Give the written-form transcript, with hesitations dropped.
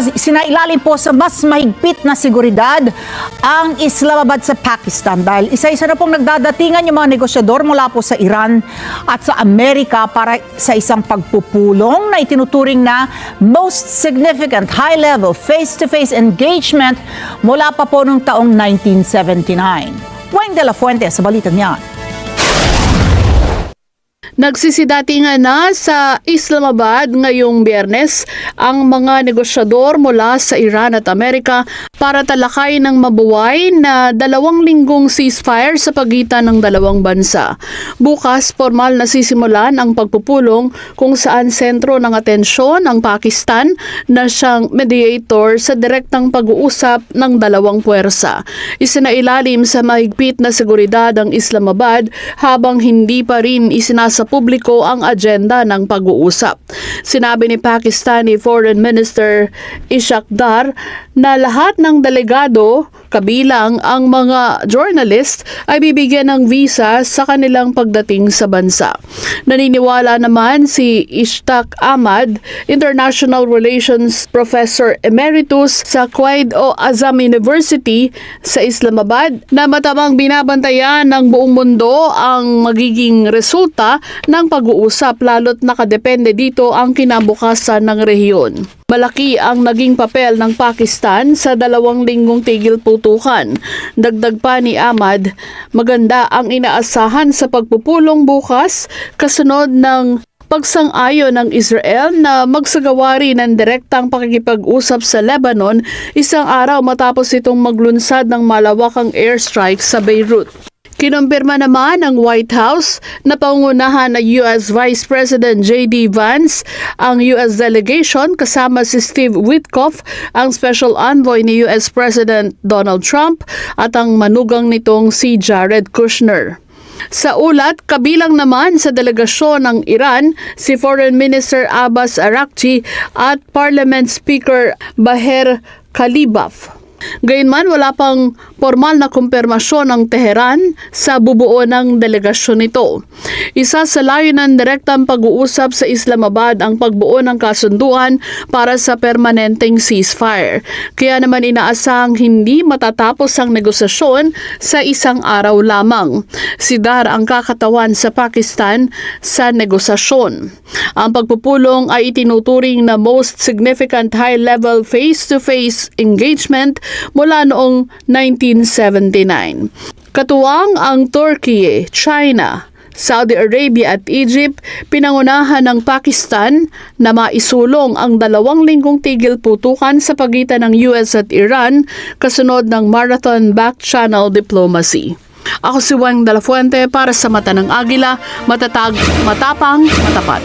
Sinailalim po sa mas mahigpit na seguridad ang Islamabad sa Pakistan dahil isa-isa na pong nagdadatingan yung mga negosyador mula po sa Iran at sa Amerika para sa isang pagpupulong na itinuturing na most significant high-level face-to-face engagement mula pa po noong taong 1979. Wayne De La Fuente sa balitang yan. Nagsisidatingan na sa Islamabad ngayong Biyernes ang mga negosyador mula sa Iran at Amerika para talakay ng mabuway na 2 linggong ceasefire sa pagitan ng dalawang bansa. Bukas, formal na sisimulan ang pagpupulong kung saan sentro ng atensyon ang Pakistan na siyang mediator sa direktang pag-uusap ng dalawang puwersa. Isinailalim sa mahigpit na seguridad ang Islamabad habang hindi pa rin isinasa publiko ang agenda ng pag-uusap. Sinabi ni Pakistani Foreign Minister Ishaq Dar na lahat ng delegado, kabilang ang mga journalist, ay bibigyan ng visa sa kanilang pagdating sa bansa. Naniniwala naman si Ishtaq Ahmad, International Relations Professor Emeritus sa Quaid-e-Azam University sa Islamabad, na matamang binabantayan ng buong mundo ang magiging resulta ng pag-uusap, lalo't nakadepende dito ang kinabukasan ng rehiyon. Malaki ang naging papel ng Pakistan sa 2 linggong tigil putukan. Dagdag pa ni Ahmad, maganda ang inaasahan sa pagpupulong bukas kasunod ng pagsang-ayon ng Israel na magsagawa rin ng direktang pakikipag-usap sa Lebanon 1 araw matapos itong maglunsad ng malawakang airstrike sa Beirut. Kinumpirma naman ng White House na pangunahan ng U.S. Vice President J.D. Vance ang U.S. delegation kasama si Steve Witkoff, ang Special Envoy ni U.S. President Donald Trump at ang manugang nitong si Jared Kushner. Sa ulat, kabilang naman sa delegasyon ng Iran si Foreign Minister Abbas Araghchi at Parliament Speaker Baher Khalibaf. Gayunman, wala pang formal na kumpirmasyon ng Tehran sa bubuo ng delegasyon nito. Isa sa layunan direktang pag-uusap sa Islamabad ang pagbuo ng kasunduan para sa permanenteng ceasefire. Kaya naman inaasahang hindi matatapos ang negosasyon sa 1 araw lamang. Si Dar ang kakatawan sa Pakistan sa negosasyon. Ang pagpupulong ay itinuturing na most significant high-level face-to-face engagement mula noong 1979. Katuwang ang Turkey, China, Saudi Arabia at Egypt, pinangunahan ng Pakistan na maisulong ang 2 linggong tigil putukan sa pagitan ng US at Iran kasunod ng marathon back-channel diplomacy. Ako si Wayne De La Fuente para sa Mata ng Agila, matatag, matapang, matapat.